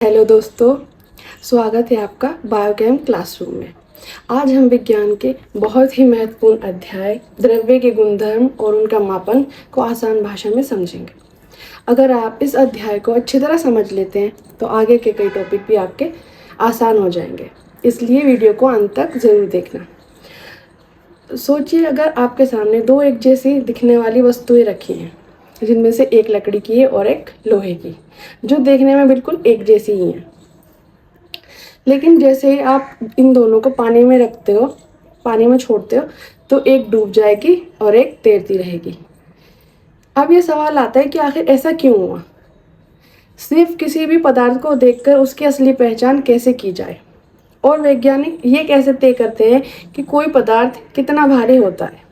Hello दोस्तों, स्वागत है आपका बायोकेम क्लासरूम में। आज हम विज्ञान के बहुत ही महत्वपूर्ण अध्याय द्रव्य के गुणधर्म और उनका मापन को आसान भाषा में समझेंगे। अगर आप इस अध्याय को अच्छी तरह समझ लेते हैं तो आगे के कई टॉपिक भी आपके आसान हो जाएंगे, इसलिए वीडियो को अंत तक ज़रूर देखना। सोचिए, अगर आपके सामने दो एक जैसी दिखने वाली वस्तुएं रखी हैं, जिनमें से एक लकड़ी की है और एक लोहे की, जो देखने में बिल्कुल एक जैसी ही हैं। लेकिन जैसे ही आप इन दोनों को पानी में रखते हो, पानी में छोड़ते हो, तो एक डूब जाएगी और एक तैरती रहेगी। अब ये सवाल आता है कि आखिर ऐसा क्यों हुआ? सिर्फ किसी भी पदार्थ को देखकर उसकी असली पहचान कैसे की जाए, और वैज्ञानिक ये कैसे तय करते हैं कि कोई पदार्थ कितना भारी होता है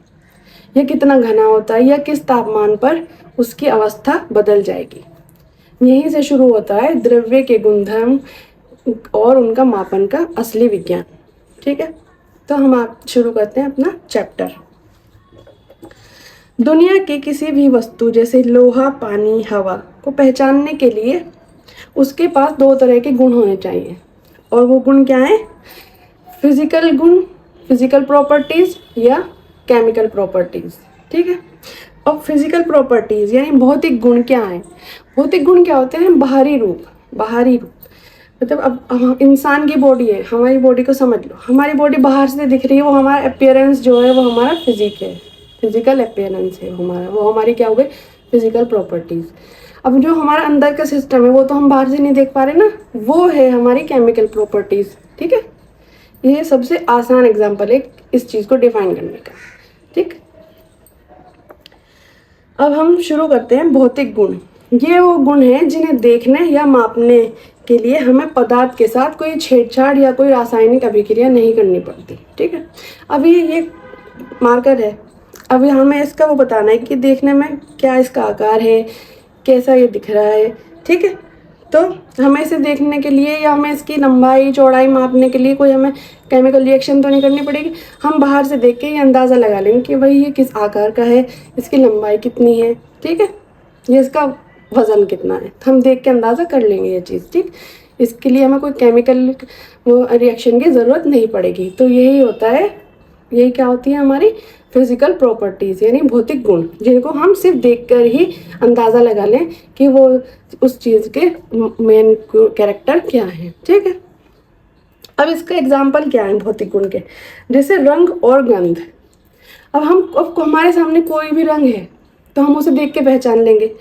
या कितना घना होता है या किस तापमान पर उसकी अवस्था बदल जाएगी। यहीं से शुरू होता है द्रव्य के गुणधर्म और उनका मापन का असली विज्ञान। ठीक है, तो हम आप शुरू करते हैं अपना चैप्टर। दुनिया की किसी भी वस्तु जैसे लोहा, पानी, हवा को पहचानने के लिए उसके पास दो तरह के गुण होने चाहिए, और वो गुण क्या है? फिजिकल गुण, फिजिकल प्रॉपर्टीज, या केमिकल प्रॉपर्टीज। ठीक है, और फिजिकल प्रॉपर्टीज यानी भौतिक गुण क्या है? भौतिक गुण क्या होते हैं? बाहरी रूप। बाहरी रूप मतलब अब इंसान की बॉडी है, हमारी बॉडी को समझ लो। हमारी बॉडी बाहर से दिख रही है, वो हमारा अपीयरेंस जो है वो हमारा फिजिक है, फिजिकल अपीयरेंस है हमारा, वो हमारी क्या हो गई? Physical properties. अब जो हमारा अंदर का सिस्टम है वो तो हम बाहर से नहीं देख पा रहे ना, वो है हमारी केमिकल प्रॉपर्टीज। ठीक है, ये सबसे आसान एग्जाम्पल है इस चीज़ को डिफाइन करने का। ठीक, अब हम शुरू करते हैं भौतिक गुण। ये वो गुण हैं जिन्हें देखने या मापने के लिए हमें पदार्थ के साथ कोई छेड़छाड़ या कोई रासायनिक अभिक्रिया नहीं करनी पड़ती। ठीक है, अभी ये मार्कर है, अभी हमें इसका वो बताना है कि देखने में क्या इसका आकार है, कैसा ये दिख रहा है। ठीक है, तो हमें इसे देखने के लिए या हमें इसकी लंबाई चौड़ाई मापने के लिए कोई हमें केमिकल रिएक्शन तो नहीं करनी पड़ेगी। हम बाहर से देख के ये अंदाज़ा लगा लेंगे कि भाई ये किस आकार का है, इसकी लंबाई कितनी है, ठीक है, ये इसका वज़न कितना है, तो हम देख के अंदाज़ा कर लेंगे ये चीज़। ठीक, इसके लिए हमें कोई केमिकल रिएक्शन की ज़रूरत नहीं पड़ेगी। तो यही होता है, यही क्या होती है हमारी फिजिकल प्रॉपर्टीज़ यानी भौतिक गुण, जिनको हम सिर्फ देखकर ही अंदाज़ा लगा लें कि वो उस चीज़ के मेन कैरेक्टर क्या है। ठीक है, अब इसका एग्जाम्पल क्या है भौतिक गुण के? जैसे रंग और गंध। अब हमारे सामने कोई भी रंग है तो हम उसे देख के पहचान लेंगे।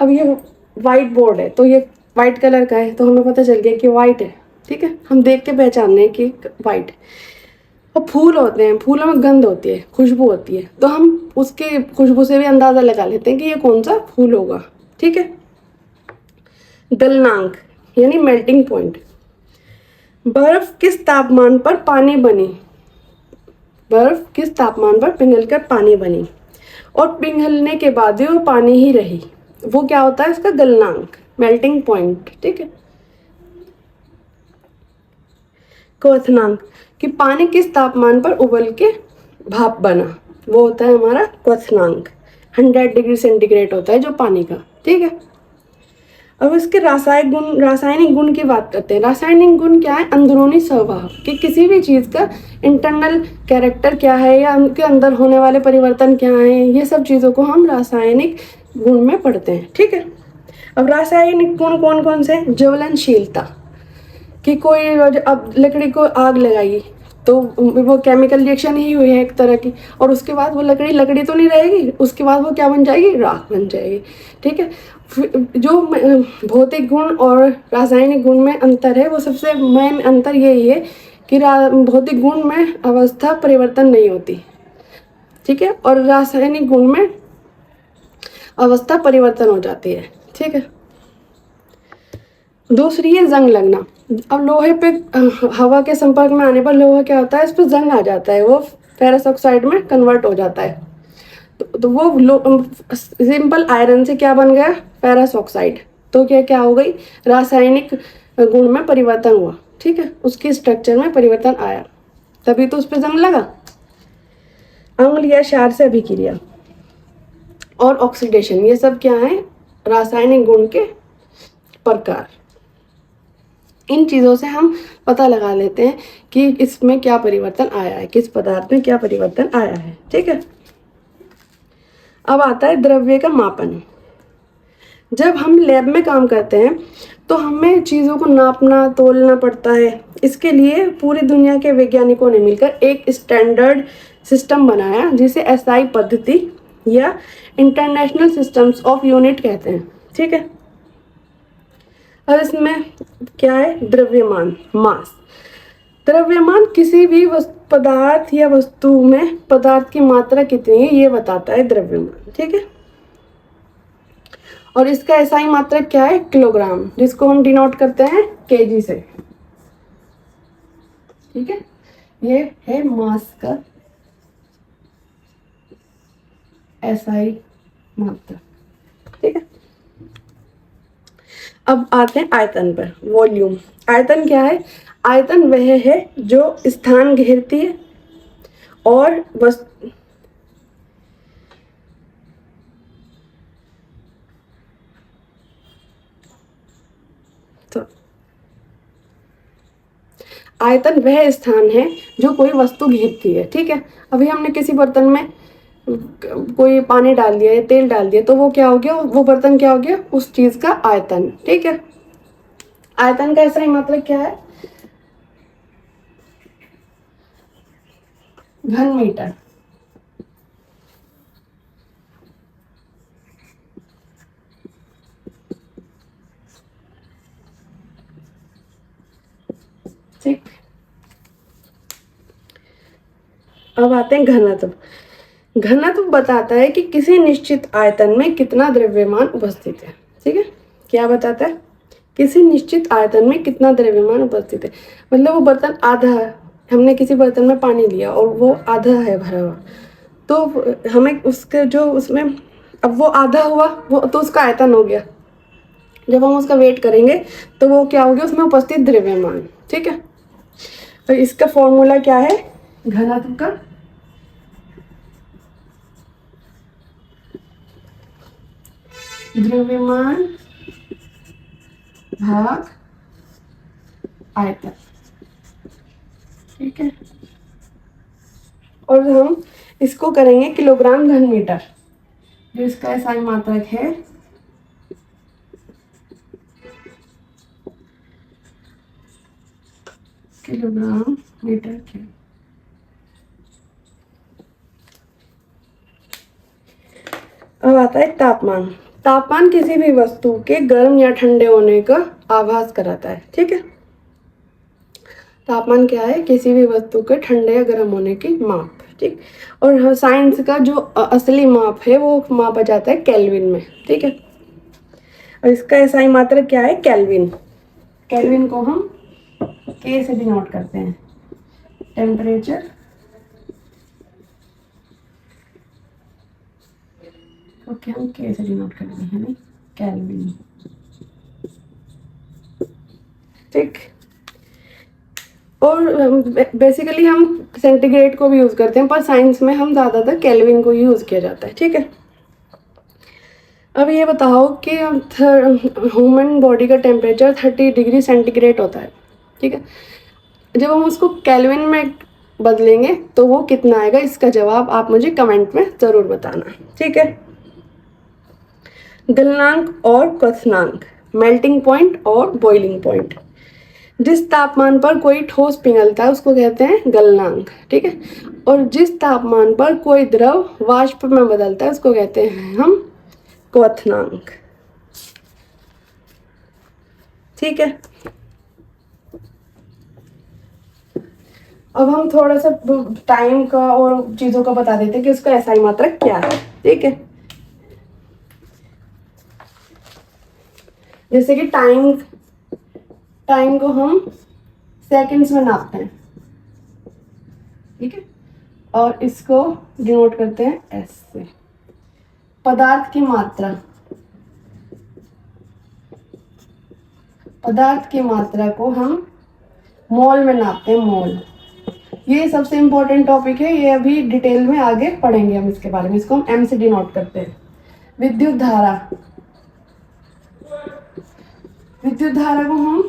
अब ये वाइट बोर्ड है तो ये वाइट कलर का है, तो हमें पता चल गया कि वाइट है। ठीक है, हम देख के पहचान रहे हैं कि वाइट। और फूल होते हैं, फूलों में गंध होती है, खुशबू होती है, तो हम उसके खुशबू से भी अंदाज़ा लगा लेते हैं कि ये कौन सा फूल होगा। ठीक है, गलनांक यानी मेल्टिंग पॉइंट। बर्फ किस तापमान पर पानी बनी? बर्फ किस तापमान पर पिघलकर पानी बनी और पिघलने के बाद भी वो पानी ही रही, वो क्या होता है? इसका गलनांक, मेल्टिंग पॉइंट। ठीक है, क्वथनांक कि पानी किस तापमान पर उबल के भाप बना, वो होता है हमारा क्वथनांक। 100 डिग्री सेंटीग्रेड होता है जो पानी का। ठीक है, अब इसके रासायनिक गुण की बात करते हैं। रासायनिक गुण क्या है? अंदरूनी स्वभाव कि किसी भी चीज़ का इंटरनल कैरेक्टर क्या है या उनके अंदर होने वाले परिवर्तन क्या हैं, ये सब चीज़ों को हम रासायनिक गुण में पढ़ते हैं। ठीक है, अब रासायनिक गुण कौन कौन से? ज्वलनशीलता कि कोई अब लकड़ी को आग लगाई तो वो केमिकल रिएक्शन ही हुई है एक तरह की, और उसके बाद वो लकड़ी तो नहीं रहेगी, उसके बाद वो क्या बन जाएगी? राख बन जाएगी। ठीक है, जो भौतिक गुण और रासायनिक गुण में अंतर है, वो सबसे मेन अंतर यही है कि भौतिक गुण में अवस्था परिवर्तन नहीं होती। ठीक है, और रासायनिक गुण में अवस्था परिवर्तन हो जाती है। ठीक है, दूसरी है जंग लगना। अब लोहे पे हवा के संपर्क में आने पर लोहा क्या होता है? इस पर जंग आ जाता है, वो फेरस ऑक्साइड में कन्वर्ट हो जाता है। तो वो सिंपल आयरन से क्या बन गया? Ferrous oxide. तो क्या हो गई? रासायनिक गुण में परिवर्तन हुआ। ठीक है, उसके स्ट्रक्चर में परिवर्तन आया, तभी तो उस पर जंग लगा। अंग या क्षार से अभिक्रिया और ऑक्सीडेशन, ये सब क्या है? रासायनिक गुण के प्रकार। इन चीज़ों से हम पता लगा लेते हैं कि इसमें क्या परिवर्तन आया है, किस पदार्थ में क्या परिवर्तन आया है। ठीक है, अब आता है द्रव्य का मापन। जब हम लैब में काम करते हैं तो हमें चीज़ों को नापना तोलना पड़ता है। इसके लिए पूरी दुनिया के वैज्ञानिकों ने मिलकर एक स्टैंडर्ड सिस्टम बनाया जिसे एसआई पद्धति या इंटरनेशनल सिस्टम्स ऑफ यूनिट कहते हैं। ठीक है, और इसमें क्या है, द्रव्यमान, मास। द्रव्यमान किसी भी पदार्थ या वस्तु में पदार्थ की मात्रा कितनी है ये बताता है द्रव्यमान। ठीक है, और इसका एसआई मात्रक क्या है, किलोग्राम, जिसको हम डिनोट करते हैं केजी से। ठीक है, ये है मास का एसआई मात्रक। ठीक है, अब आते हैं आयतन पर, वॉल्यूम। आयतन क्या है, आयतन वह है जो स्थान घेरती है और वस्तु आयतन वह स्थान है जो कोई वस्तु घेरती है। ठीक है, अभी हमने किसी बर्तन में कोई पानी डाल दिया या तेल डाल दिया तो वो क्या हो गया, वो बर्तन क्या हो गया, उस चीज का आयतन। ठीक है, आयतन का ऐसा ही मतलब क्या है, घन मीटर। ठीक, अब आते हैं घनत्व। घनत्व बताता है कि किसी निश्चित आयतन में कितना द्रव्यमान उपस्थित है। ठीक है, क्या बताता है, किसी निश्चित आयतन में कितना द्रव्यमान उपस्थित है। मतलब वो बर्तन आधा है, हमने किसी बर्तन में पानी लिया और वो आधा है भरा हुआ, तो हमें उसके जो उसमें, अब वो आधा हुआ, वो तो उसका आयतन हो गया। जब हम उसका वेट करेंगे तो वो क्या हो गया, उसमें उपस्थित द्रव्यमान। ठीक है, तो इसका फॉर्मूला क्या है, घनत्व का द्रव्यमान भाग आयतन। ठीक है, और हम इसको करेंगे किलोग्राम घन मीटर, जो इसका एसआई मात्रक है किलोग्राम मीटर क्यूब। अब आता है तापमान। तापमान किसी भी वस्तु के गर्म या ठंडे होने का आभास कराता है। ठीक है, तापमान क्या है, किसी भी वस्तु के ठंडे या गर्म होने की माप। ठीक, और साइंस का जो असली माप है वो मापा जाता है केल्विन में। ठीक है, और इसका एसआई मात्रक क्या है, केल्विन। केल्विन को हम के से डिनोट करते हैं, टेम्परेचर ओके, हम के से डिनोट करते हैं ना, केल्विन। ठीक, और बेसिकली हम सेंटीग्रेड को भी यूज़ करते हैं, पर साइंस में हम ज़्यादातर केल्विन को यूज़ किया जाता है। ठीक है, अब ये बताओ कि ह्यूमन बॉडी का टेम्परेचर 30 डिग्री सेंटीग्रेड होता है। ठीक है, जब हम उसको केल्विन में बदलेंगे तो वो कितना आएगा, इसका जवाब आप मुझे कमेंट में ज़रूर बताना। ठीक है, गलनांक और क्वथनांक, मेल्टिंग पॉइंट और बॉइलिंग पॉइंट। जिस तापमान पर कोई ठोस पिघलता है उसको कहते हैं गलनांक। ठीक है, और जिस तापमान पर कोई द्रव वाष्प में बदलता है उसको कहते हैं हम क्वथनांक। ठीक है, अब हम थोड़ा सा टाइम का और चीजों का बता देते हैं कि उसका एसआई मात्रक क्या है। ठीक है, जैसे कि टाइम को हम सेकंड्स में नापते हैं। ठीक है, और इसको डिनोट करते हैं एस से। पदार्थ की मात्रा, पदार्थ की मात्रा को हम मोल में नापते हैं, मोल। ये सबसे इंपॉर्टेंट टॉपिक है, ये अभी डिटेल में आगे पढ़ेंगे हम इसके बारे में। इसको हम एम से डिनोट करते हैं। विद्युत धारा, विद्युत धारा को हम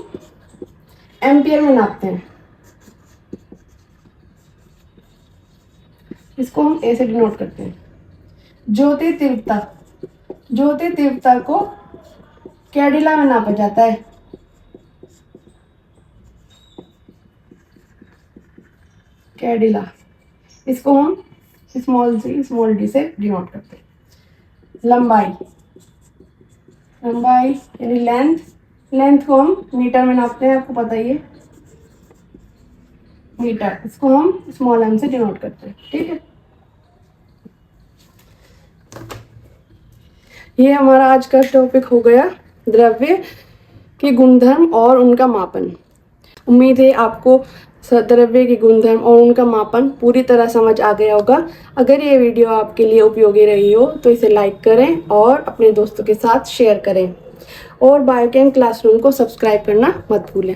एम्पियर में नापते हैं। इसको हम ए से डिनोट करते हैं। ज्योति तीव्रता, ज्योति तीव्रता को कैडिला में नापा जाता है। कैडिला, इसको हम स्मॉल सी स्मॉल डी से डिनोट करते हैं। लंबाई, लंबाई यानी लेंथ, लेंथ को हम मीटर में नापते हैं, आपको पता ही है, मीटर। इसको हम स्मॉल एम से डिनोट करते हैं, ठीक है। ये हमारा आज का टॉपिक हो गया द्रव्य के गुणधर्म और उनका मापन। उम्मीद है आपको द्रव्य के गुणधर्म और उनका मापन पूरी तरह समझ आ गया होगा। अगर ये वीडियो आपके लिए उपयोगी रही हो तो इसे लाइक करें और अपने दोस्तों के साथ शेयर करें, और बायोकेम क्लासरूम को सब्सक्राइब करना मत भूलें।